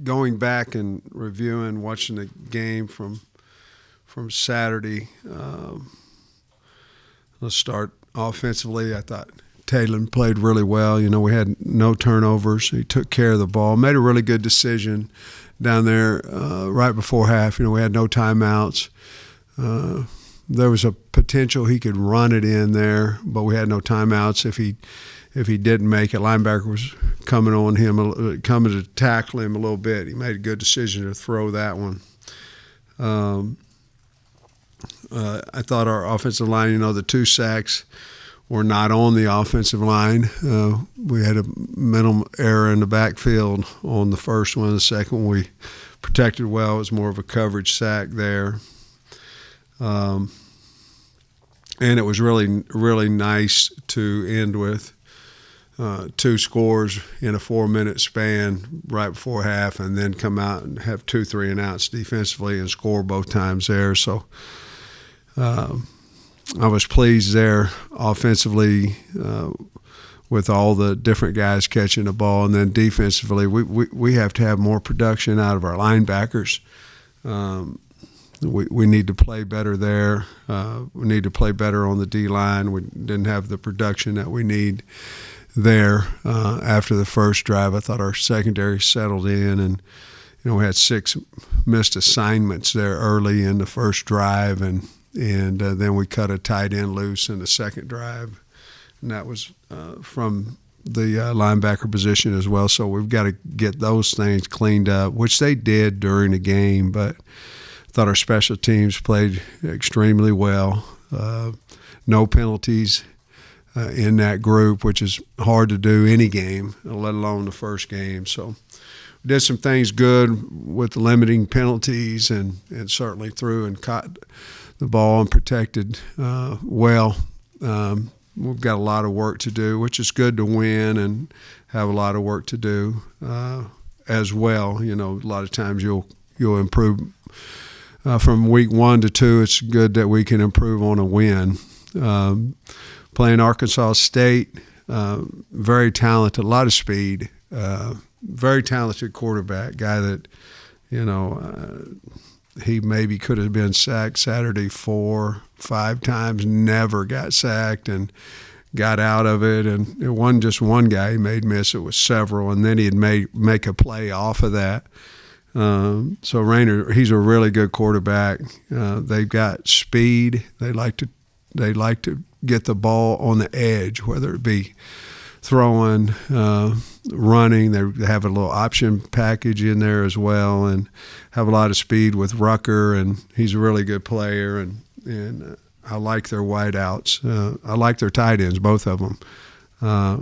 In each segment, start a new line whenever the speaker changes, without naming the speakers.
going back and reviewing, watching the game from Saturday. Let's start offensively. I thought Taylor played really well. We had no turnovers. He took care of the ball, made a really good decision down there right before half. We had no timeouts. There was a potential he could run it in there, but we had no timeouts. If he didn't make it, linebacker was coming on him, coming to tackle him a little bit. He made a good decision to throw that one. I thought our offensive line, the 2 sacks were not on the offensive line. We had a mental error in the backfield on the first one. The second one we protected well. It was more of a coverage sack there. And it was really, really nice to end with 2 scores in a 4-minute span right before half, and then come out and have 2 3-and-outs defensively and score both times there. So I was pleased there offensively with all the different guys catching the ball, and then defensively we have to have more production out of our linebackers. We need to play better there. We need to play better on the D-line. We didn't have the production that we need there after the first drive. I thought our secondary settled in, and we had 6 missed assignments there early in the first drive, and then we cut a tight end loose in the second drive, and that was from the linebacker position as well. So we've got to get those things cleaned up, which they did during the game, but I thought our special teams played extremely well. No penalties in that group, which is hard to do any game, let alone the first game. So we did some things good with limiting penalties, and certainly threw and caught the ball and protected well. We've got a lot of work to do, which is good to win and have a lot of work to do as well. A lot of times you'll improve from week 1 to 2. It's good that we can improve on a win. Playing Arkansas State, very talented, a lot of speed, very talented quarterback, guy that, he maybe could have been sacked Saturday 4, 5 times, never got sacked and got out of it. And it wasn't just one guy he made miss, it was several, and then he'd make a play off of that. So Rayner, he's a really good quarterback. They've got speed. They like to get the ball on the edge, whether it be throwing, running. They have a little option package in there as well, and have a lot of speed with Rucker, and he's a really good player. And I like their wideouts. I like their tight ends, both of them.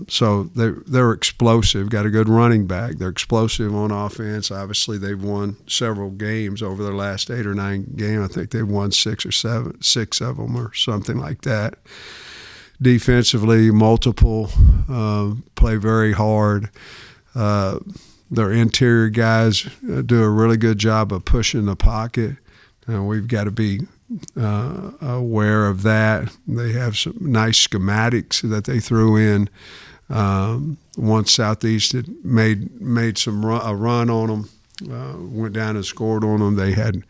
So they're explosive. Got a good running back. They're explosive on offense. Obviously, they've won several games over their last 8 or 9 games. I think they've won 6 of them or something like that. Defensively, multiple, play very hard. Their interior guys do a really good job of pushing the pocket. We've got to be aware of that. They have some nice schematics that they threw in. Once Southeast had made a run on them, went down and scored on them. They had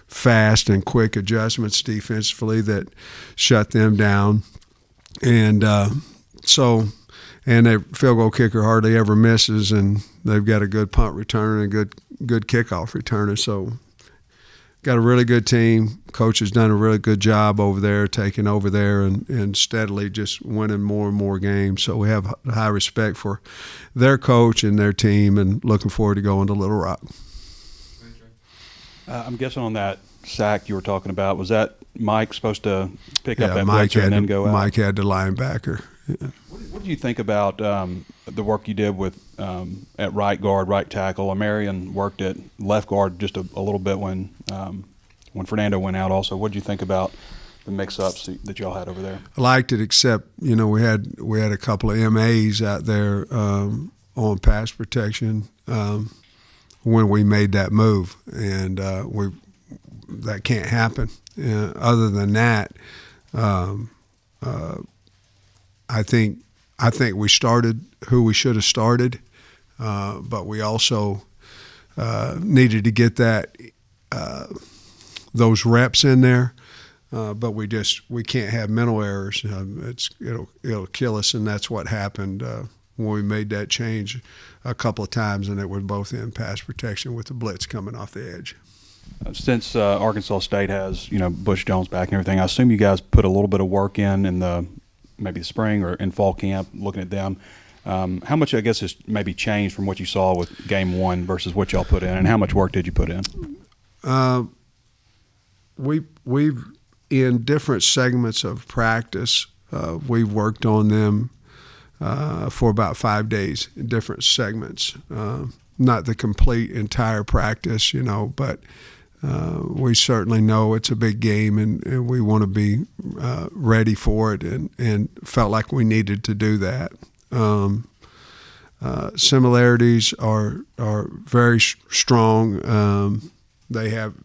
fast and quick adjustments defensively that shut them down. And their field goal kicker hardly ever misses, and they've got a good punt return and a good kickoff returner. So got a really good team. Coach has done a really good job over there, taking over there and steadily just winning more and more games. So we have high respect for their coach and their team, and looking forward to going to Little Rock.
I'm guessing on that sack you were talking about, was that Mike supposed to pick up that
Mike
blitzer and then go out?
Mike had the linebacker. Yeah.
What do you think about the work you did with at right guard, right tackle? Marion worked at left guard just a little bit when Fernando went out also. What did you think about the mix-ups that y'all had over there?
I liked it, except we had a couple of MAs out there on pass protection when we made that move, and that can't happen. Other than that, I think we started who we should have started, but we also needed to get those reps in there. But we can't have mental errors. It'll kill us, and that's what happened when we made that change a couple of times, and it was both in pass protection with the blitz coming off the edge.
Since Arkansas State has Bush Jones back and everything, I assume you guys put a little bit of work in maybe the spring or in fall camp, looking at them. How much, I guess, has maybe changed from what you saw with game one versus what y'all put in, and how much work did you put in?
We've in different segments of practice, we've worked on them for about 5 days in different segments. Not the complete entire practice, but we certainly know it's a big game, and we want to be ready for it, and felt like we needed to do that. Similarities are very strong. They have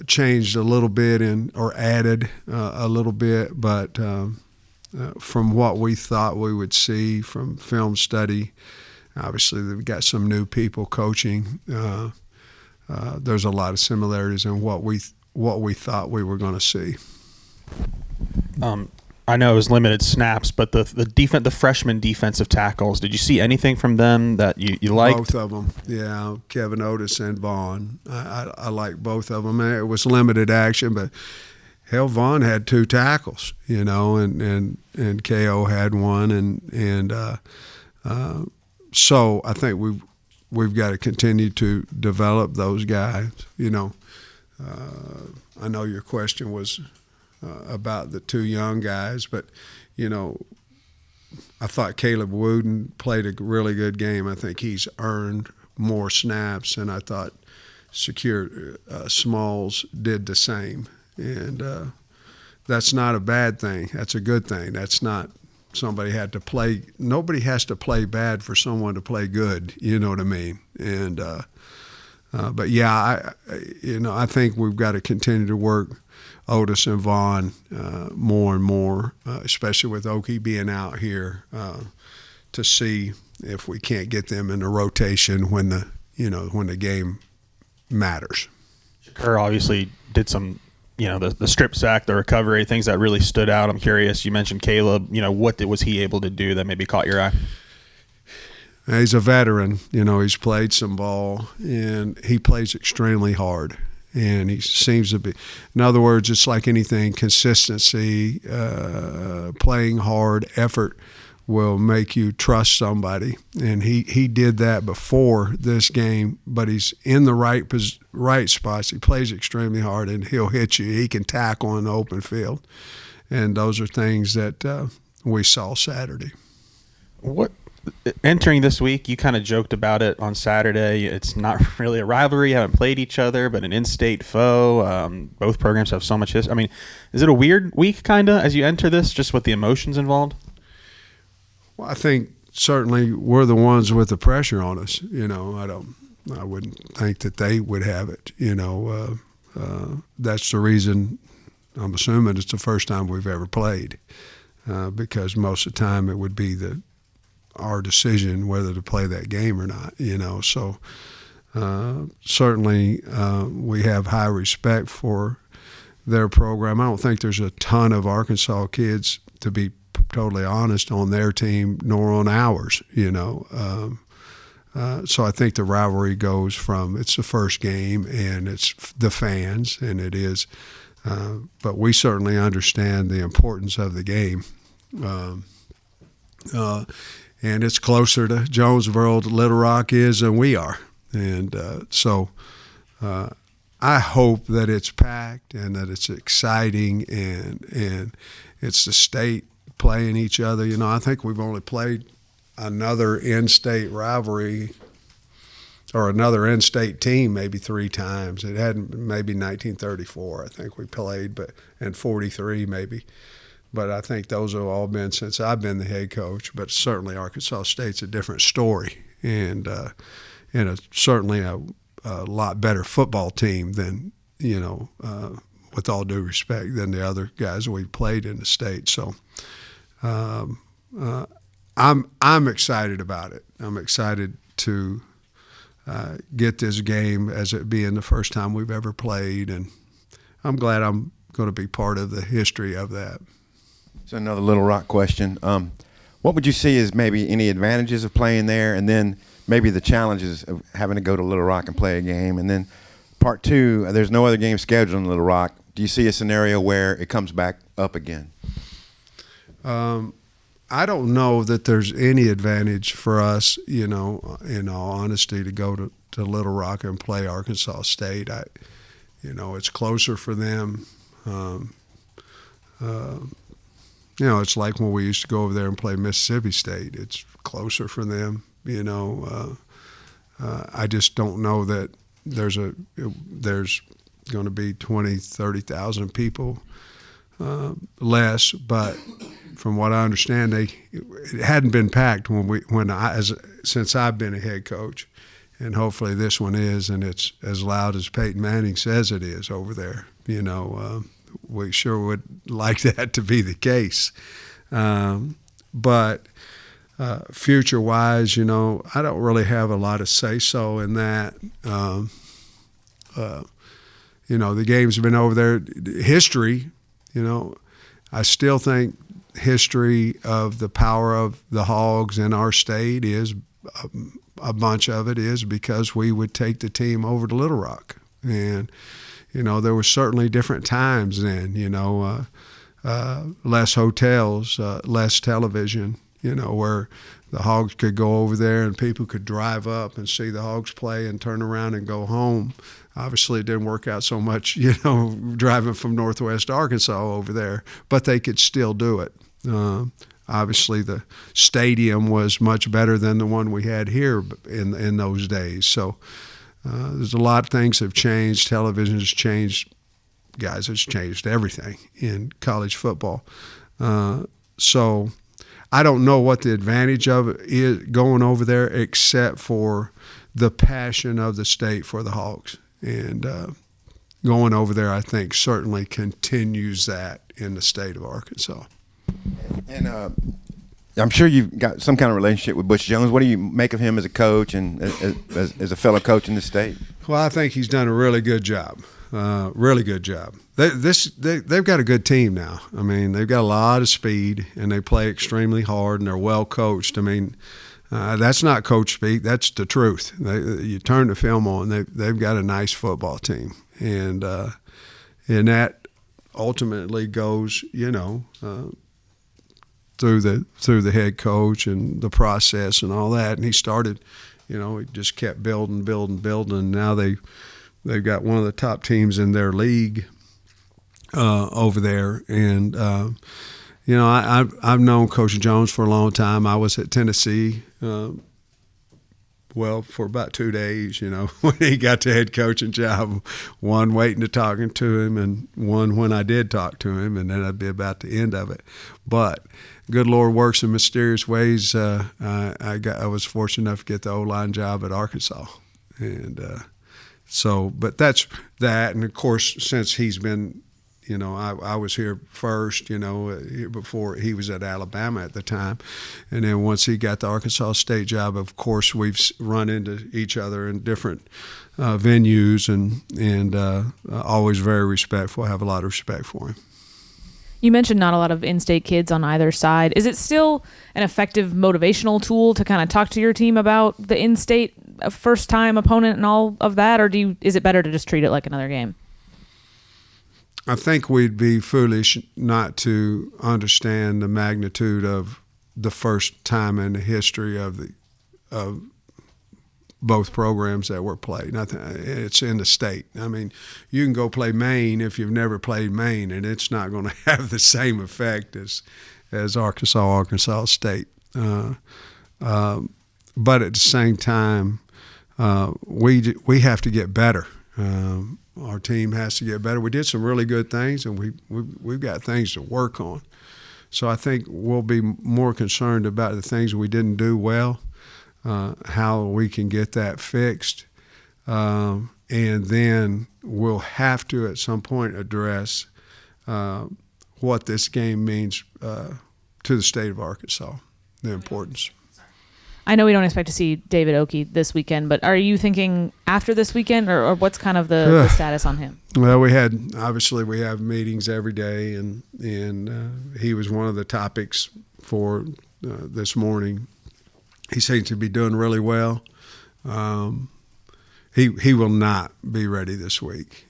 changed a little bit or added a little bit, but from what we thought we would see from film study, obviously they've got some new people coaching. There's a lot of similarities in what we thought we were going to see.
I know it was limited snaps, but the freshman defensive tackles, did you see anything from them that you liked?
Both of them, yeah. Kevin Otis and Vaughn. I like both of them. It was limited action, but hell, Vaughn had 2 tackles, and KO had one, and so I think we've got to continue to develop those guys. I know your question was about the 2 young guys, but I thought Caleb Wooden played a really good game. I think he's earned more snaps, and I thought Smalls did the same. And that's not a bad thing. That's a good thing. That's not somebody had to play. Nobody has to play bad for someone to play good. You know what I mean? And but yeah, I think we've got to continue to work Otis and Vaughn more and more, especially with Okie being out here, to see if we can't get them in the rotation when the game matters.
Shakur obviously did some, the strip sack, the recovery, things that really stood out. I'm curious. You mentioned Caleb. What was he able to do that maybe caught your eye?
He's a veteran. He's played some ball, and he plays extremely hard. And he seems to be, in other words, it's like anything, consistency, playing hard, effort will make you trust somebody. And he did that before this game, but he's in the right spots. He plays extremely hard, and he'll hit you. He can tackle in the open field. And those are things that we saw Saturday.
Entering this week, you kind of joked about it on Saturday. It's not really a rivalry. You haven't played each other, but an in-state foe. Both programs have so much history. I mean, is it a weird week kind of as you enter this, just with the emotions involved?
Well, I think certainly we're the ones with the pressure on us. I wouldn't think that they would have it. That's the reason I'm assuming it's the first time we've ever played, because most of the time it would be our decision whether to play that game or not, So certainly we have high respect for their program. I don't think there's a ton of Arkansas kids, to be totally honest, on their team nor on ours, So I think the rivalry goes from it's the first game and it's the fans, and it is. But we certainly understand the importance of the game. And it's closer to Jonesboro, Little Rock is, than we are. And so I hope that it's packed and that it's exciting and it's the state playing each other. I think we've only played another in-state rivalry or another in-state team maybe 3 times. It hadn't, maybe 1934 I think we played, and 43 maybe. But I think those have all been since I've been the head coach. But certainly Arkansas State's a different story, and certainly a lot better football team than, with all due respect, than the other guys we played in the state. So I'm excited about it. I'm excited to get this game as it being the first time we've ever played, and I'm glad I'm going to be part of the history of that.
So another Little Rock question. What would you see as maybe any advantages of playing there, and then maybe the challenges of having to go to Little Rock and play a game? And then part two, there's no other game scheduled in Little Rock. Do you see a scenario where it comes back up again?
I don't know that there's any advantage for us, in all honesty, to go to Little Rock and play Arkansas State. It's closer for them. It's like when we used to go over there and play Mississippi State. It's closer for them. I just don't know that there's going to be 20, 30,000 people less, but from what I understand, it hadn't been packed since I've been a head coach, and hopefully this one is, and it's as loud as Peyton Manning says it is over there. We sure would like that to be the case, but future-wise, I don't really have a lot of say-so in that. The game's been over there. History, I still think history of the power of the Hogs in our state is a bunch of it is because we would take the team over to Little Rock, and there were certainly different times then. Less hotels, less television. Where the Hogs could go over there and people could drive up and see the Hogs play and turn around and go home. Obviously, it didn't work out so much, driving from Northwest Arkansas over there, but they could still do it. Obviously, the stadium was much better than the one we had here in those days. So there's a lot of things have changed. Television has changed. Guys, it's changed everything in college football. So I don't know what the advantage of it is going over there, except for the passion of the state for the Hogs. And going over there, I think, certainly continues that in the state of Arkansas.
And I'm sure you've got some kind of relationship with Butch Jones. What do you make of him as a coach and as a fellow coach in the state?
Well, I think he's done a really good job. Really good job. They've got a good team now. I mean, they've got a lot of speed, and they play extremely hard, and they're well coached. I mean, that's not coach speak. That's the truth. You turn the film on, they've got a nice football team, and that ultimately goes, through the head coach and the process and all that. And he started, he just kept building. And now they've got one of the top teams in their league over there. And I've known Coach Jones for a long time. I was at Tennessee, for about 2 days, when he got the head coaching job, one waiting to talking to him and one when I did talk to him, and then I'd be about the end of it. But good Lord works in mysterious ways. I was fortunate enough to get the O-line job at Arkansas. And but that's that. And, of course, since he's been, I was here first, before he was at Alabama at the time. And then once he got the Arkansas State job, of course, we've run into each other in different venues and always very respectful. I have a lot of respect for him.
You mentioned not a lot of in-state kids on either side. Is it still an effective motivational tool to kind of talk to your team about the in-state first-time opponent and all of that, or is it better to just treat it like another game?
I think we'd be foolish not to understand the magnitude of the first time in the history of both programs that were played. It's in the state. I mean, you can go play Maine if you've never played Maine, and it's not going to have the same effect as Arkansas State. But at the same time, we have to get better. Our team has to get better. We did some really good things, and we've got things to work on. So I think we'll be more concerned about the things we didn't do well, how we can get that fixed, and then we'll have to at some point address what this game means to the state of Arkansas, the importance.
I know we don't expect to see David Oki this weekend, but are you thinking after this weekend, or what's kind of the status on him?
Well, we have meetings every day, and he was one of the topics for this morning. He seems to be doing really well. He will not be ready this week,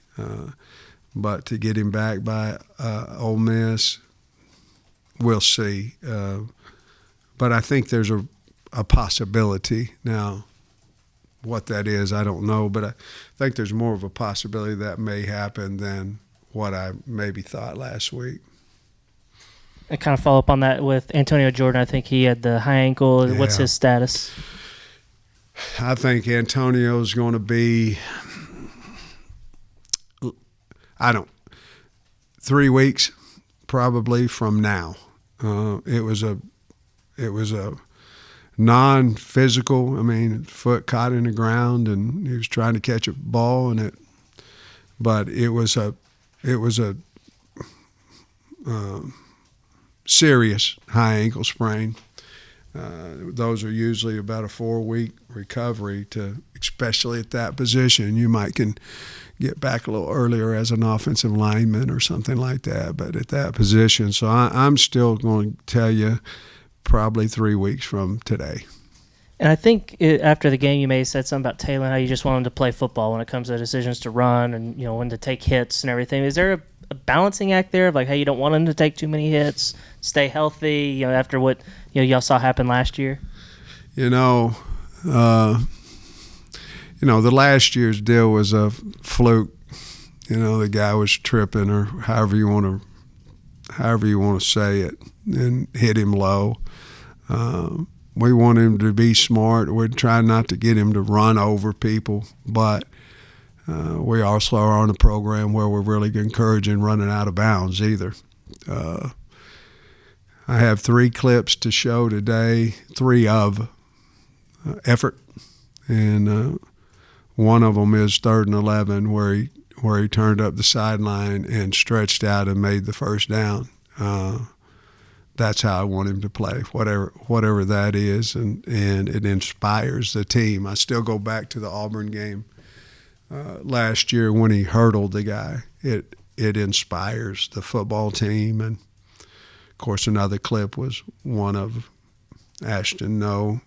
but to get him back by Ole Miss, we'll see. But I think there's a possibility. Now, what that is, I don't know, but I think there's more of a possibility that may happen than what I maybe thought last week.
I kind of follow up on that with Antonio Jordan. I think he had the high ankle.
Yeah.
What's his status?
I think Antonio's going to be, 3 weeks probably from now. It was a non-physical. I mean, foot caught in the ground, and he was trying to catch a ball, but it was a serious high ankle sprain. Those are usually about a 4-week recovery especially at that position. You can get back a little earlier as an offensive lineman or something like that, but at that position. So I'm still going to tell you probably 3 weeks from today.
And I think after the game you may have said something about Taylor, how you just want him to play football when it comes to decisions to run and when to take hits and everything. Is there a balancing act there of like, hey, you don't want him to take too many hits, stay healthy, after what y'all saw happen last year?
The last year's deal was a fluke. The guy was tripping, or however you want to say it, and hit him low. We want him to be smart. We're trying not to get him to run over people, but we also are on a program where we're really encouraging running out of bounds either. I have 3 clips to show today, 3 of effort, and one of them is 3rd and 11 where he turned up the sideline and stretched out and made the first down. That's how I want him to play, whatever that is, and it inspires the team. I still go back to the Auburn game last year when he hurdled the guy. It inspires the football team. And of course, another clip was one of Ashton No.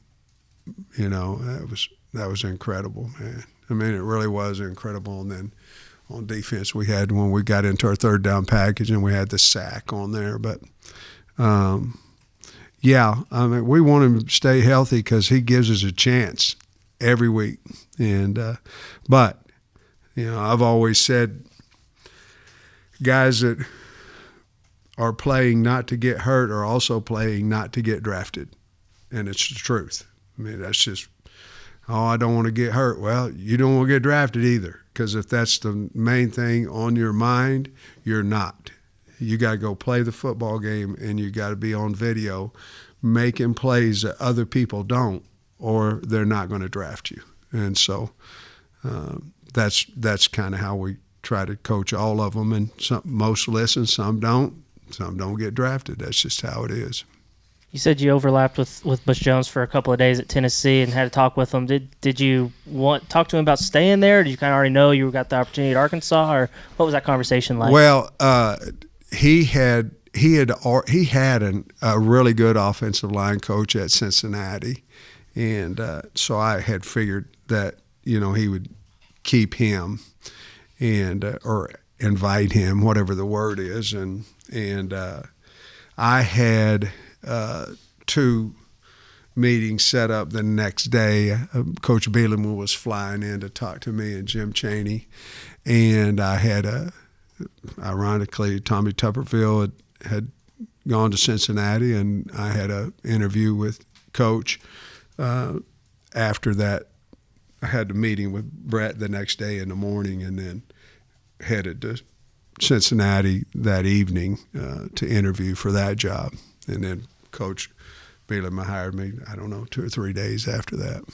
That was incredible, man. I mean, it really was incredible. And then on defense, we had when we got into our 3rd down package, and we had the sack on there. But we want him to stay healthy because he gives us a chance every week. And but I've always said guys that are playing not to get hurt are also playing not to get drafted, and it's the truth. I mean, that's just, I don't want to get hurt. Well, you don't want to get drafted either, because if that's the main thing on your mind, you're not. You got to go play the football game, and you got to be on video making plays that other people don't, or they're not going to draft you. And so that's kind of how we try to coach all of them. And most listen, some don't. Some don't get drafted. That's just how it is.
You said you overlapped with Butch Jones for a couple of days at Tennessee and had a talk with him. Did you talk to him about staying there? Or did you kind of already know you got the opportunity at Arkansas, or what was that conversation like?
Well, he had a really good offensive line coach at Cincinnati, and so I had figured that he would keep him and or invite him, whatever the word is, and I had 2 meetings set up the next day. Coach Bielema was flying in to talk to me and Jim Chaney, and I had ironically, Tommy Tupperville had gone to Cincinnati, and I had an interview with Coach. After that, I had a meeting with Brett the next day in the morning, and then headed to Cincinnati that evening to interview for that job. And then Coach Bielema hired me, 2 or 3 days after that.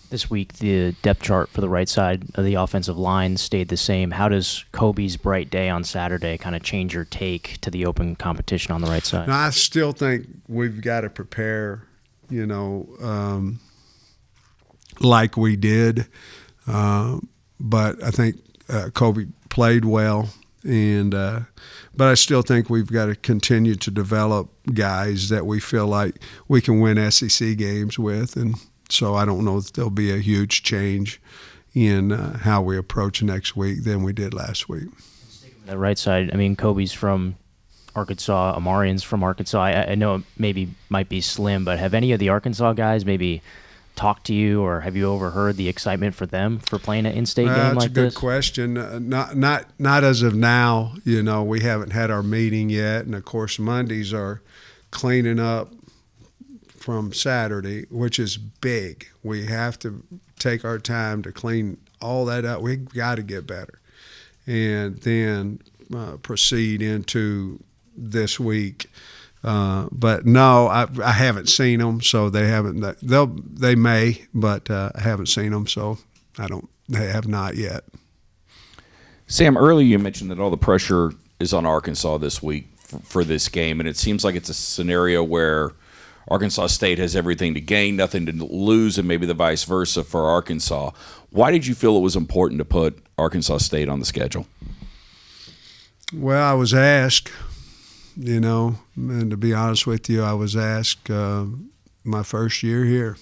This week, the depth chart for the right side of the offensive line stayed the same. How does Kobe's bright day on Saturday kind of change your take to the open competition on the right side?
Now, I still think we've got to prepare, like we did. But I think Kobe played well, and but I still think we've got to continue to develop guys that we feel like we can win SEC games with, and so I don't know if there'll be a huge change in how we approach next week than we did last week.
The right side, I mean, Kobe's from Arkansas, Amarian's from Arkansas. I know it maybe might be slim, but have any of the Arkansas guys maybe talked to you, or have you overheard the excitement for them for playing an in-state game like this?
That's a good question. Not as of now. You know, we haven't had our meeting yet, and of course Mondays are cleaning up from Saturday, which is big. We have to take our time to clean all that up. We've got to get better, and then proceed into this week. But no, I haven't seen them, so they haven't. They may, but I haven't seen them, so they have not yet.
Sam, earlier you mentioned that all the pressure is on Arkansas this week for this game, and it seems like it's a scenario where Arkansas State has everything to gain, nothing to lose, and maybe the vice versa for Arkansas. Why did you feel it was important to put Arkansas State on the schedule?
Well, I was asked. You know, and to be honest with you, I was asked my first year here,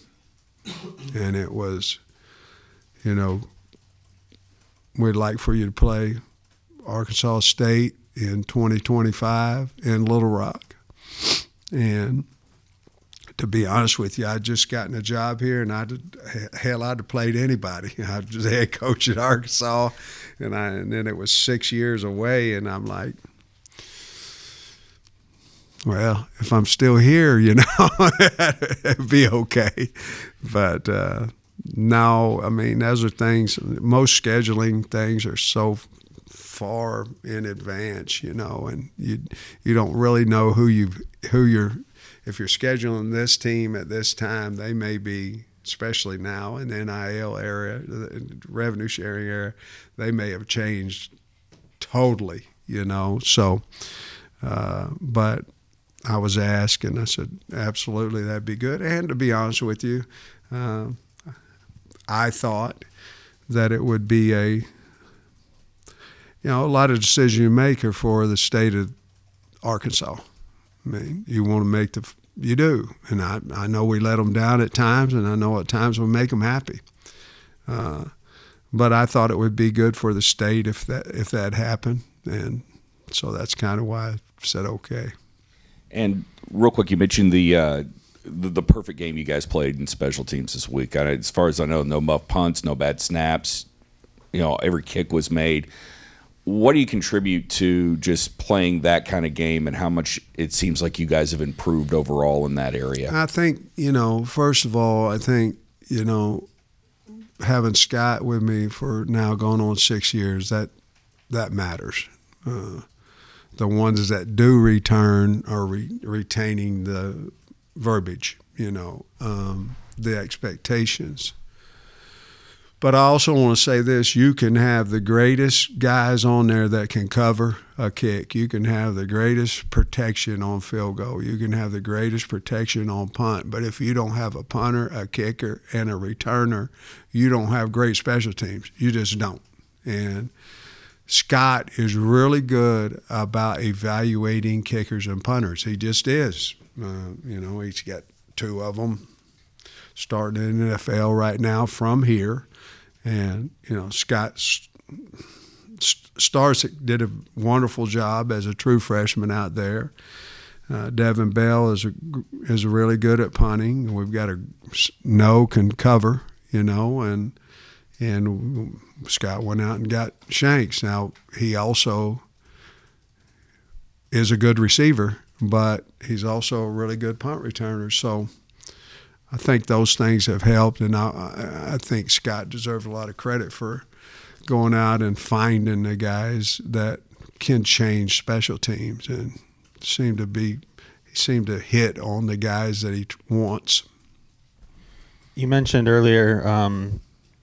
and it was, you know, we'd like for you to play Arkansas State in 2025 in Little Rock. And to be honest with you, I'd just gotten a job here, and I'd have played anybody. I was the head coach at Arkansas, and then it was 6 years away, and I'm like, well, if I'm still here, you know, it'd be okay. But no, I mean, those are things. Most scheduling things are so far in advance, you know, and you don't really know who you're. If you're scheduling this team at this time, they may be, especially now in the NIL area, the revenue sharing area, they may have changed totally, you know. So, but I was asked, and I said, absolutely, that'd be good. And to be honest with you, I thought that it would be a lot of decisions you make are for the state of Arkansas. I mean, you want to make you do. And I know we let them down at times, and I know at times we make them happy. But I thought it would be good for the state if that happened. And so that's kind of why I said okay.
And real quick, you mentioned the perfect game you guys played in special teams this week. As far as I know, no muff punts, no bad snaps. You know, every kick was made. What do you contribute to just playing that kind of game, and how much it seems like you guys have improved overall in that area?
I think, first of all, having Scott with me for now going on 6 years, that matters. The ones that do return are retaining the verbiage, the expectations. But I also want to say this: you can have the greatest guys on there that can cover a kick. You can have the greatest protection on field goal. You can have the greatest protection on punt. But if you don't have a punter, a kicker, and a returner, you don't have great special teams. You just don't. And Scott is really good about evaluating kickers and punters. He just is. He's got two of them starting in the NFL right now from here. And, Scott Starsick did a wonderful job as a true freshman out there. Devin Bell is really good at punting. We've got can cover, and Scott went out and got Shanks. Now, he also is a good receiver, but he's also a really good punt returner. So I think those things have helped, and I think Scott deserves a lot of credit for going out and finding the guys that can change special teams, and he seemed to hit on the guys that he wants.
You mentioned earlier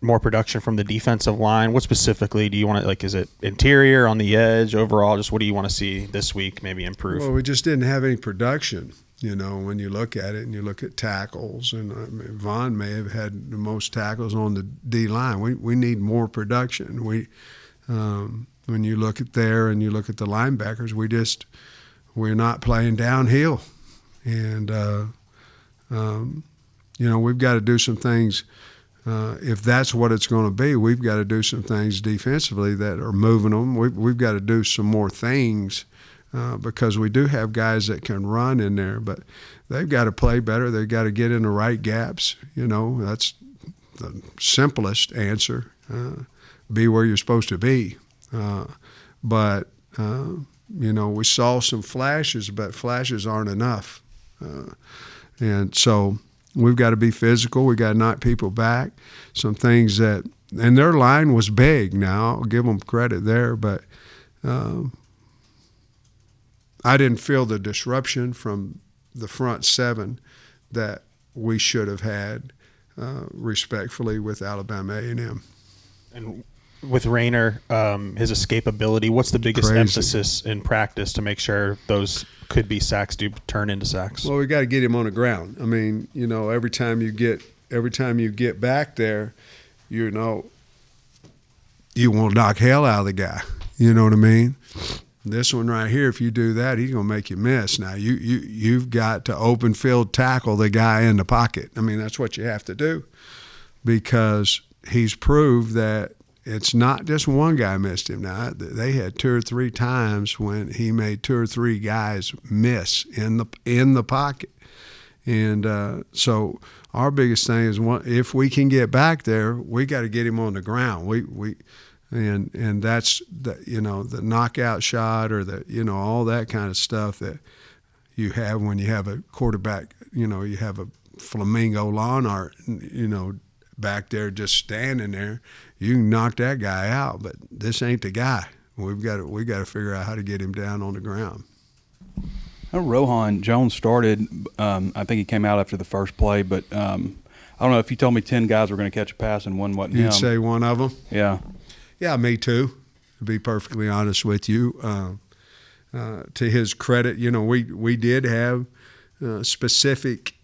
more production from the defensive line. What specifically do you want to, is it interior, on the edge, overall? Just what do you want to see this week maybe improve?
Well, we just didn't have any production. when you look at it and you look at tackles, and Vaughn may have had the most tackles on the D line. We need more production. When you look at there and you look at the linebackers, we're not playing downhill, and we've got to do some things. If that's what it's going to be, we've got to do some things defensively that are moving them. We've got to do some more things. Because we do have guys that can run in there, but they've got to play better. They've got to get in the right gaps. That's the simplest answer. Be where you're supposed to be. But we saw some flashes, but flashes aren't enough. And so we've got to be physical. We've got to knock people back. Some things and their line was big. Now, I'll give them credit there, but I didn't feel the disruption from the front seven that we should have had, respectfully, with Alabama A&M.
And with Rayner, his escapability, what's the biggest emphasis in practice to make sure those could be sacks do turn into sacks?
Well, we got to get him on the ground. I mean, every time you get back there, you want to knock hell out of the guy. You know what I mean? This one right here, if you do that, he's going to make you miss. Now, you've got to open field tackle the guy in the pocket. I mean, that's what you have to do, because he's proved that it's not just one guy missed him. Now, they had 2 or 3 times when he made 2 or 3 guys miss in the pocket. And so our biggest thing is, if we can get back there, we got to get him on the ground. And that's the knockout shot, or all that kind of stuff that you have when you have a quarterback. You have a flamingo lawn art, back there just standing there. You can knock that guy out, but this ain't the guy. We got to figure out how to get him down on the ground.
Rohan Jones started. I think he came out after the first play, but I don't know if you told me 10 guys were going to catch a pass and one wasn't him.
You'd say one of them?
Yeah.
Yeah, me too, to be perfectly honest with you. To his credit, we did have specific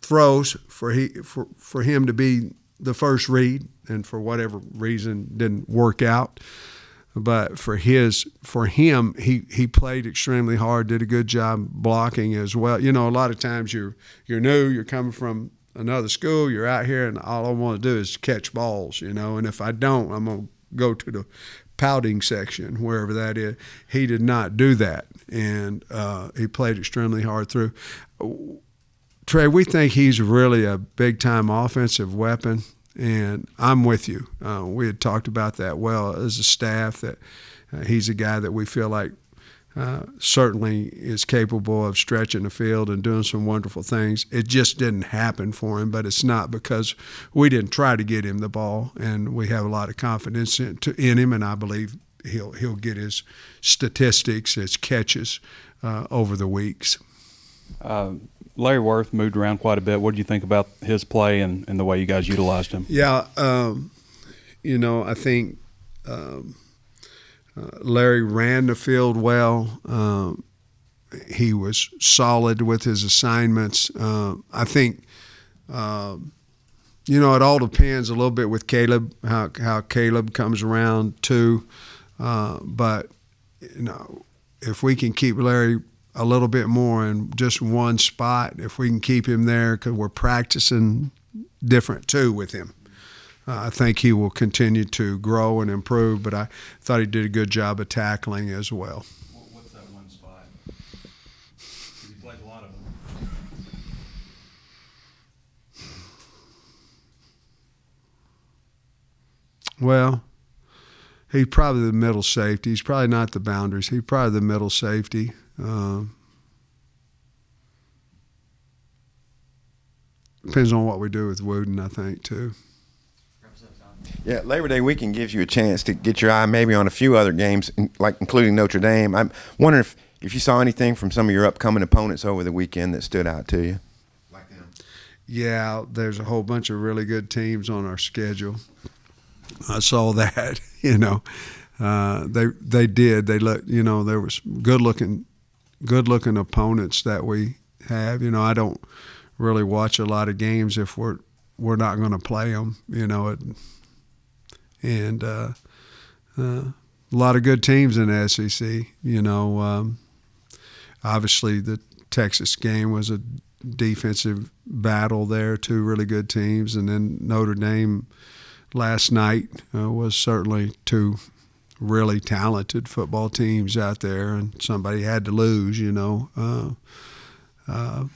throws for him to be the first read, and for whatever reason didn't work out. But for him, he played extremely hard, did a good job blocking as well. A lot of times you're new, you're coming from another school, you're out here, and all I want to do is catch balls, and if I don't, I'm going to go to the pouting section, wherever that is. He did not do that, and he played extremely hard through. Trey, we think he's really a big-time offensive weapon, and I'm with you. We had talked about that well as a staff, that he's a guy that we feel like certainly is capable of stretching the field and doing some wonderful things. It just didn't happen for him, but it's not because we didn't try to get him the ball, and we have a lot of confidence in him, and I believe he'll get his statistics, his catches over the weeks.
Larry Worth moved around quite a bit. What did you think about his play and the way you guys utilized him?
Yeah, I think Larry ran the field well. He was solid with his assignments. I think, it all depends a little bit with Caleb, how Caleb comes around too. But, if we can keep Larry a little bit more in just one spot, if we can keep him there, because we're practicing different too with him, I think he will continue to grow and improve, but I thought he did a good job of tackling as well.
What's that one spot? He played a lot of them.
Well, he's probably the middle safety. He's probably not the boundaries. He's probably the middle safety. Depends on what we do with Wooden, I think, too.
Yeah, Labor Day weekend gives you a chance to get your eye maybe on a few other games, like including Notre Dame. I'm wondering if you saw anything from some of your upcoming opponents over the weekend that stood out to you. Like them.
Yeah, there's a whole bunch of really good teams on our schedule. I saw that. They did. They look. There was good looking opponents that we have. I don't really watch a lot of games if we're not going to play them. And a lot of good teams in the SEC. Obviously the Texas game was a defensive battle there, two really good teams, and then Notre Dame last night was certainly two really talented football teams out there, and somebody had to lose, and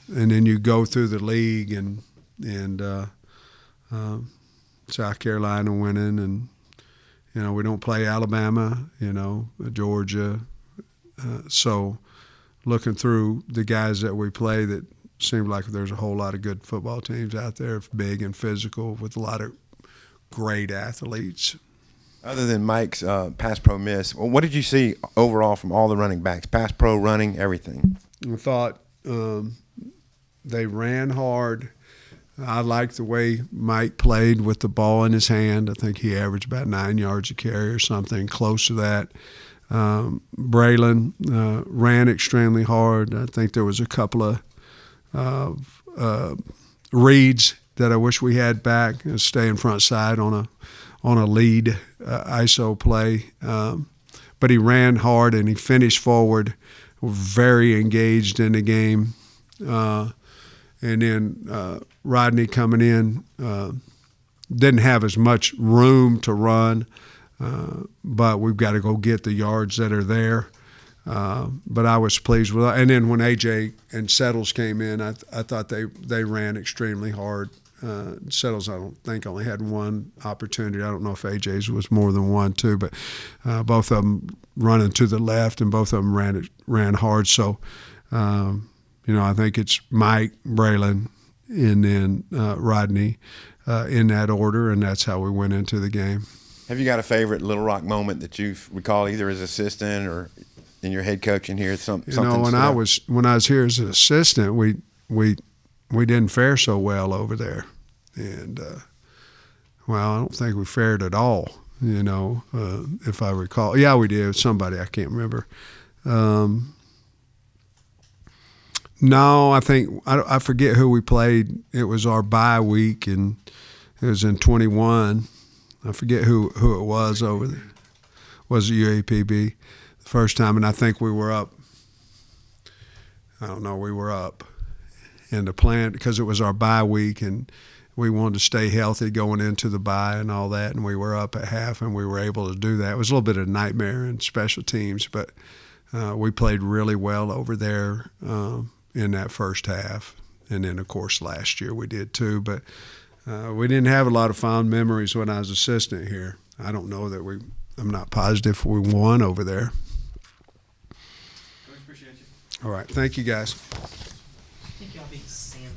then you go through the league and South Carolina winning, and we don't play Alabama, Georgia, so looking through the guys that we play, that seemed like there's a whole lot of good football teams out there, big and physical, with a lot of great athletes.
Other than Mike's pass pro miss, what did you see overall from all the running backs? Pass pro, running, everything.
I thought they ran hard. I liked the way Mike played with the ball in his hand. I think he averaged about 9 yards a carry or something close to that. Braylon ran extremely hard. I think there was a couple of reads that I wish we had back. Stay in front side on a lead ISO play, but he ran hard and he finished forward, very engaged in the game. And then Rodney coming in didn't have as much room to run, but we've got to go get the yards that are there. But I was pleased with it. And then when AJ and Settles came in, I thought they ran extremely hard. Settles, I don't think, only had one opportunity. I don't know if AJ's was more than one, too, but both of them running to the left, and both of them ran hard. So, I think it's Mike, Braylon, and then Rodney in that order, and that's how we went into the game.
Have you got a favorite Little Rock moment that you recall, either as assistant or in your head coaching here?
When I was here as an assistant, we didn't fare so well over there, and I don't think we fared at all. If I recall, yeah, we did. Somebody, I can't remember. No, I think I forget who we played. It was our bye week, and it was in 21. I forget who it was over there. Was it UAPB the first time? And I think we were up. I don't know. We were up. And the plan, because it was our bye week, and we wanted to stay healthy going into the bye and all that, and we were up at half, and we were able to do that. It was a little bit of a nightmare in special teams, but we played really well over there in that first half. And then, of course, last year we did too. But we didn't have a lot of fond memories when I was assistant here. I don't know that I'm not positive we won over there.
Coach, appreciate you.
All right. Thank you, guys.
I think y'all beat Sam.